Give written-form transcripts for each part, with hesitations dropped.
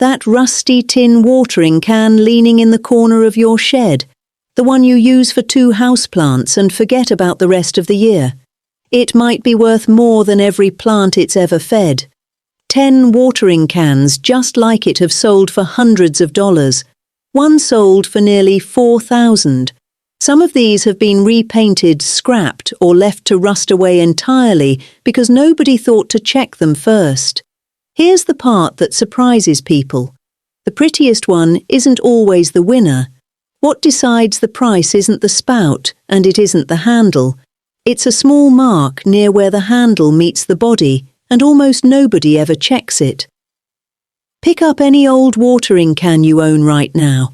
That rusty tin watering can leaning in the corner of your shed, the one you use for 2 houseplants and forget about the rest of the year. It might be worth more than every plant it's ever fed. 10 watering cans just like it have sold for hundreds of dollars. One sold for nearly $4,000. Some of these have been repainted, scrapped, or left to rust away entirely because nobody thought to check them first. Here's the part that surprises people. The prettiest one isn't always the winner. What decides the price isn't the spout, and it isn't the handle. It's a small mark near where the handle meets the body, and almost nobody ever checks it. Pick up any old watering can you own right now.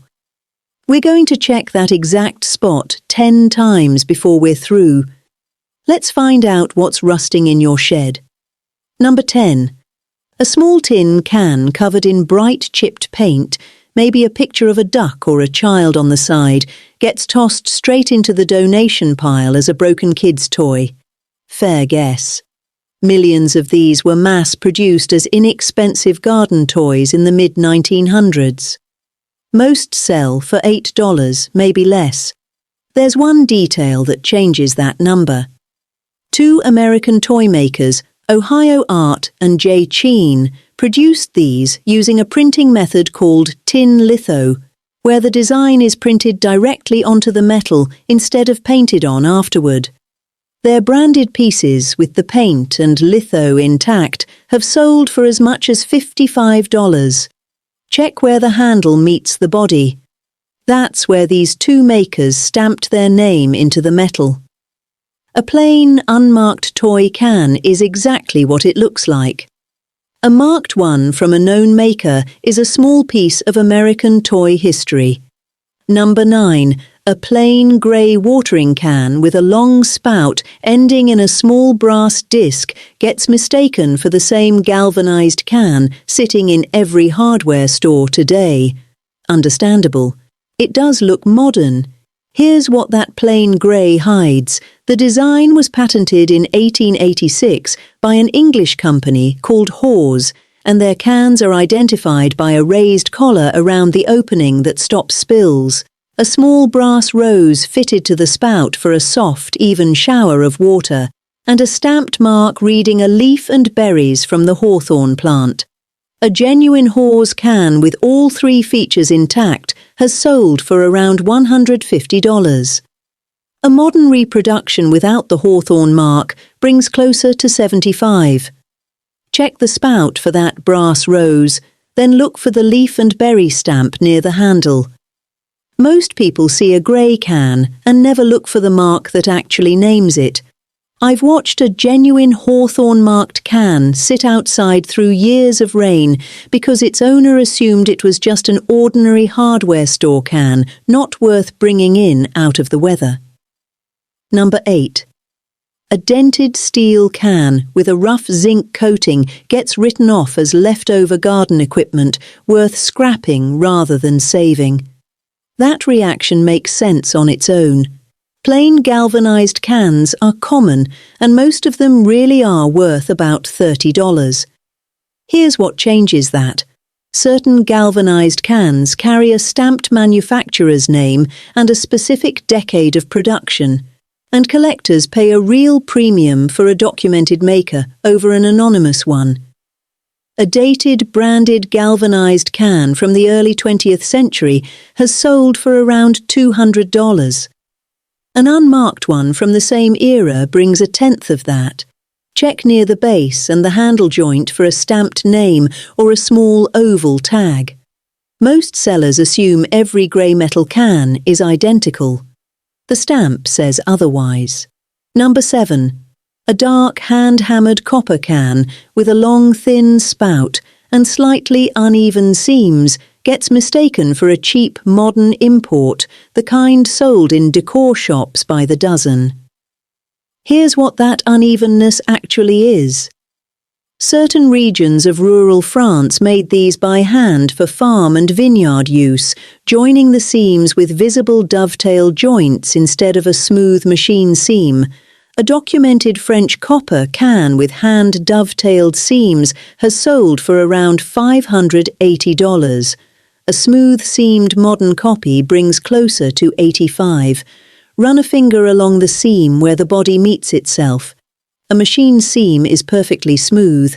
We're going to check that exact spot 10 times before we're through. Let's find out what's rusting in your shed. Number 10. A small tin can covered in bright chipped paint, maybe a picture of a duck or a child on the side, gets tossed straight into the donation pile as a broken kid's toy. Fair guess. Millions of these were mass-produced as inexpensive garden toys in the mid-1900s. Most sell for $8, maybe less. There's one detail that changes that number. 2 American toy makers, Ohio Art and J. Cheen, produced these using a printing method called tin litho, where the design is printed directly onto the metal instead of painted on afterward. Their branded pieces with the paint and litho intact have sold for as much as $55. Check where the handle meets the body. That's where these 2 makers stamped their name into the metal. A plain, unmarked toy can is exactly what it looks like. A marked one from a known maker is a small piece of American toy history. Number 9. A plain grey watering can with a long spout ending in a small brass disc gets mistaken for the same galvanized can sitting in every hardware store today. Understandable. It does look modern. Here's what that plain grey hides. The design was patented in 1886 by an English company called Hawes, and their cans are identified by a raised collar around the opening that stops spills. A small brass rose fitted to the spout for a soft, even shower of water, and a stamped mark reading a leaf and berries from the hawthorn plant. A genuine Hawes can with all 3 features intact has sold for around $150. A modern reproduction without the hawthorn mark brings closer to $75. Check the spout for that brass rose, then look for the leaf and berry stamp near the handle. Most people see a grey can and never look for the mark that actually names it. I've watched a genuine hawthorn-marked can sit outside through years of rain because its owner assumed it was just an ordinary hardware store can, not worth bringing in out of the weather. Number 8. A dented steel can with a rough zinc coating gets written off as leftover garden equipment, worth scrapping rather than saving. That reaction makes sense on its own. Plain galvanized cans are common, and most of them really are worth about $30. Here's what changes that. Certain galvanized cans carry a stamped manufacturer's name and a specific decade of production, and collectors pay a real premium for a documented maker over an anonymous one. A dated, branded galvanized can from the early 20th century has sold for around $200. An unmarked one from the same era brings 1/10 of that. Check near the base and the handle joint for a stamped name or a small oval tag. Most sellers assume every grey metal can is identical. The stamp says otherwise. Number 7. A dark hand-hammered copper can with a long thin spout and slightly uneven seams gets mistaken for a cheap modern import, the kind sold in decor shops by the dozen. Here's what that unevenness actually is. Certain regions of rural France made these by hand for farm and vineyard use, joining the seams with visible dovetail joints instead of a smooth machine seam. A documented French copper can with hand-dovetailed seams has sold for around $580. A smooth-seamed modern copy brings closer to $85. Run a finger along the seam where the body meets itself. A machine seam is perfectly smooth.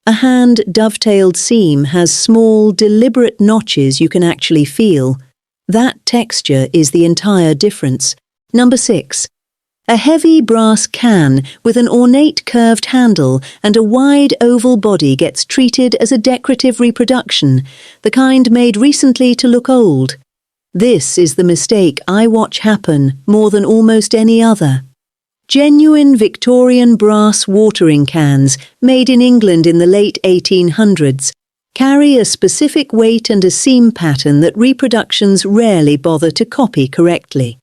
A hand-dovetailed seam has small, deliberate notches you can actually feel. That texture is the entire difference. Number 6. A heavy brass can with an ornate curved handle and a wide oval body gets treated as a decorative reproduction, the kind made recently to look old. This is the mistake I watch happen more than almost any other. Genuine Victorian brass watering cans, made in England in the late 1800s, carry a specific weight and a seam pattern that reproductions rarely bother to copy correctly.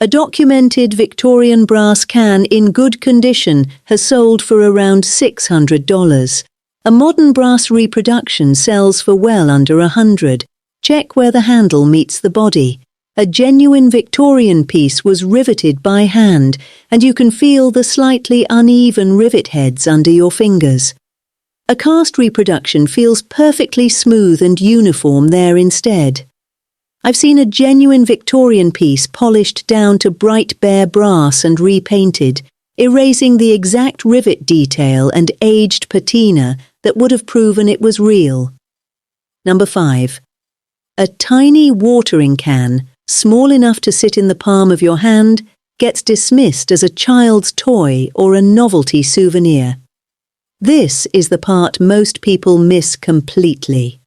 A documented Victorian brass can in good condition has sold for around $600. A modern brass reproduction sells for well under $100. Check where the handle meets the body. A genuine Victorian piece was riveted by hand, and you can feel the slightly uneven rivet heads under your fingers. A cast reproduction feels perfectly smooth and uniform there instead. I've seen a genuine Victorian piece polished down to bright bare brass and repainted, erasing the exact rivet detail and aged patina that would have proven it was real. Number 5. A tiny watering can, small enough to sit in the palm of your hand, gets dismissed as a child's toy or a novelty souvenir. This is the part most people miss completely.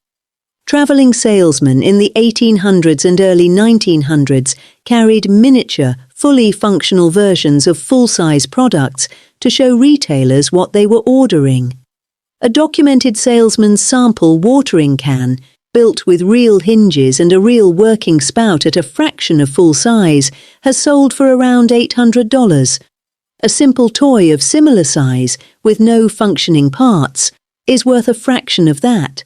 Travelling salesmen in the 1800s and early 1900s carried miniature, fully functional versions of full-size products to show retailers what they were ordering. A documented salesman's sample watering can, built with real hinges and a real working spout at a fraction of full size, has sold for around $800. A simple toy of similar size, with no functioning parts, is worth a fraction of that.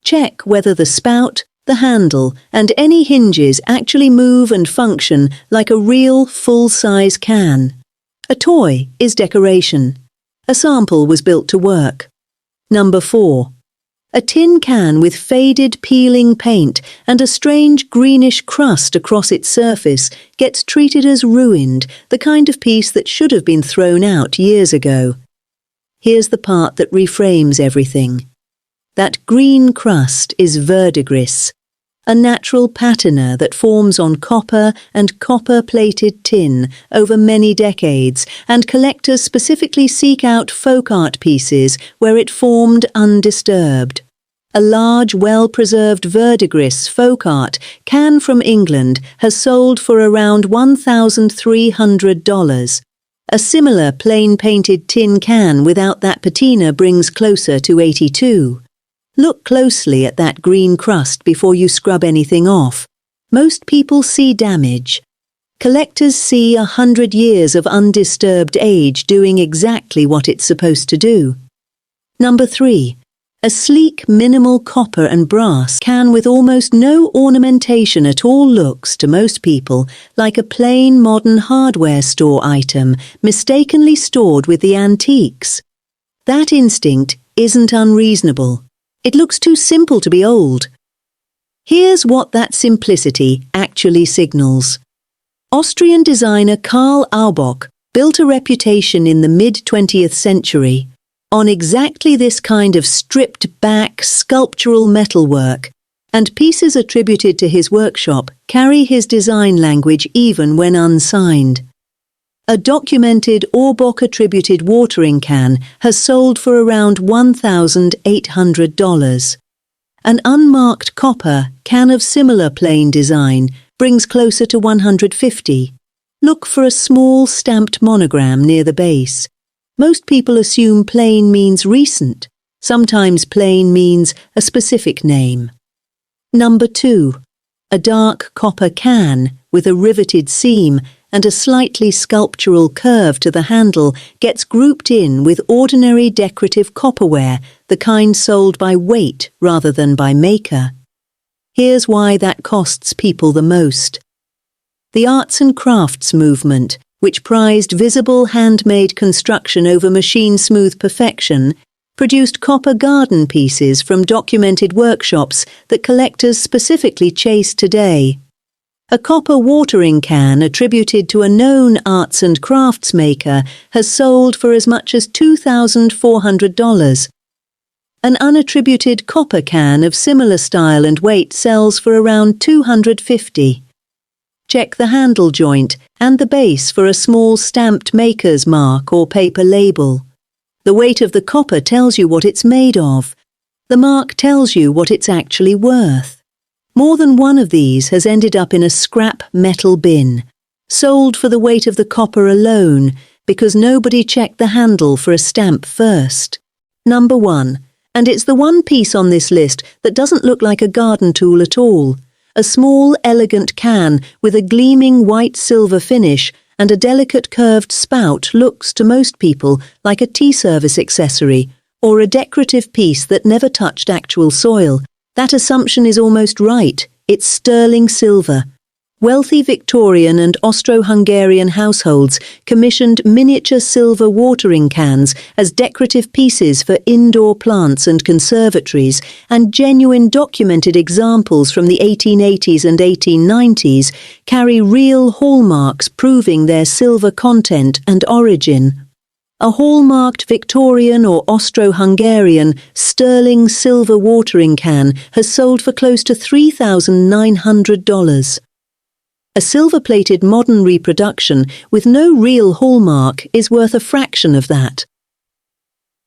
Check whether the spout, the handle, and any hinges actually move and function like a real full-size can. A toy is decoration. A sample was built to work. Number 4. A tin can with faded peeling paint and a strange greenish crust across its surface gets treated as ruined, the kind of piece that should have been thrown out years ago. Here's the part that reframes everything. That green crust is verdigris, a natural patina that forms on copper and copper-plated tin over many decades, and collectors specifically seek out folk art pieces where it formed undisturbed. A large, well-preserved verdigris folk art can from England has sold for around $1,300. A similar plain-painted tin can without that patina brings closer to $82. Look closely at that green crust before you scrub anything off. Most people see damage. Collectors see 100 years of undisturbed age doing exactly what it's supposed to do. Number 3. A sleek, minimal copper and brass can with almost no ornamentation at all looks, to most people, like a plain modern hardware store item mistakenly stored with the antiques. That instinct isn't unreasonable. It looks too simple to be old. Here's what that simplicity actually signals. Austrian designer Karl Aubock built a reputation in the mid-20th century on exactly this kind of stripped-back sculptural metalwork, and pieces attributed to his workshop carry his design language even when unsigned. A documented Aubock-attributed watering can has sold for around $1,800. An unmarked copper can of similar plain design brings closer to $150. Look for a small stamped monogram near the base. Most people assume plain means recent. Sometimes plain means a specific name. Number 2. A dark copper can with a riveted seam and a slightly sculptural curve to the handle gets grouped in with ordinary decorative copperware, the kind sold by weight rather than by maker. Here's why that costs people the most. The arts and crafts movement, which prized visible handmade construction over machine-smooth perfection, produced copper garden pieces from documented workshops that collectors specifically chase today. A copper watering can attributed to a known arts and crafts maker has sold for as much as $2,400. An unattributed copper can of similar style and weight sells for around $250. Check the handle joint and the base for a small stamped maker's mark or paper label. The weight of the copper tells you what it's made of. The mark tells you what it's actually worth. More than one of these has ended up in a scrap metal bin, sold for the weight of the copper alone because nobody checked the handle for a stamp first. Number 1, and it's the one piece on this list that doesn't look like a garden tool at all. A small, elegant can with a gleaming white-silver finish and a delicate curved spout looks to most people like a tea service accessory or a decorative piece that never touched actual soil. That assumption is almost right. It's sterling silver. Wealthy Victorian and Austro-Hungarian households commissioned miniature silver watering cans as decorative pieces for indoor plants and conservatories, and genuine documented examples from the 1880s and 1890s carry real hallmarks proving their silver content and origin. A hallmarked Victorian or Austro-Hungarian sterling silver watering can has sold for close to $3,900. A silver-plated modern reproduction with no real hallmark is worth a fraction of that.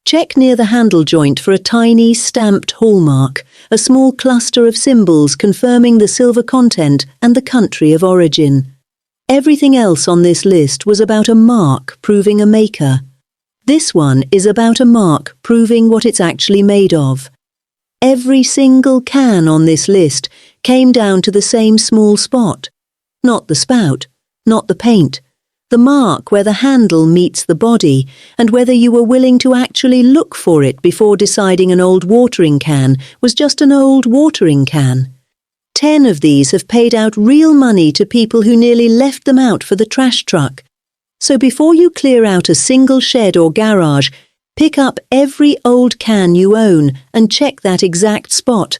Check near the handle joint for a tiny stamped hallmark, a small cluster of symbols confirming the silver content and the country of origin. Everything else on this list was about a mark proving a maker. This one is about a mark proving what it's actually made of. Every single can on this list came down to the same small spot. Not the spout, not the paint, the mark where the handle meets the body, and whether you were willing to actually look for it before deciding an old watering can was just an old watering can. 10 of these have paid out real money to people who nearly left them out for the trash truck. So before you clear out a single shed or garage, pick up every old can you own and check that exact spot.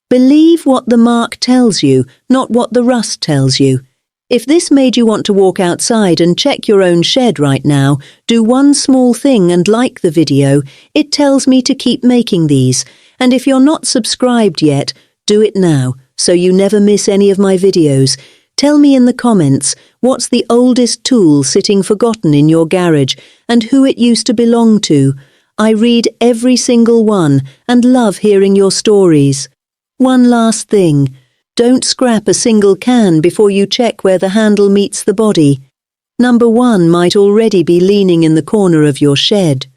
Believe what the mark tells you, not what the rust tells you. If this made you want to walk outside and check your own shed right now, do one small thing and like the video. It tells me to keep making these. And if you're not subscribed yet, do it now, so you never miss any of my videos. Tell me in the comments, what's the oldest tool sitting forgotten in your garage and who it used to belong to. I read every single one and love hearing your stories. One last thing. Don't scrap a single can before you check where the handle meets the body. Number 1 might already be leaning in the corner of your shed.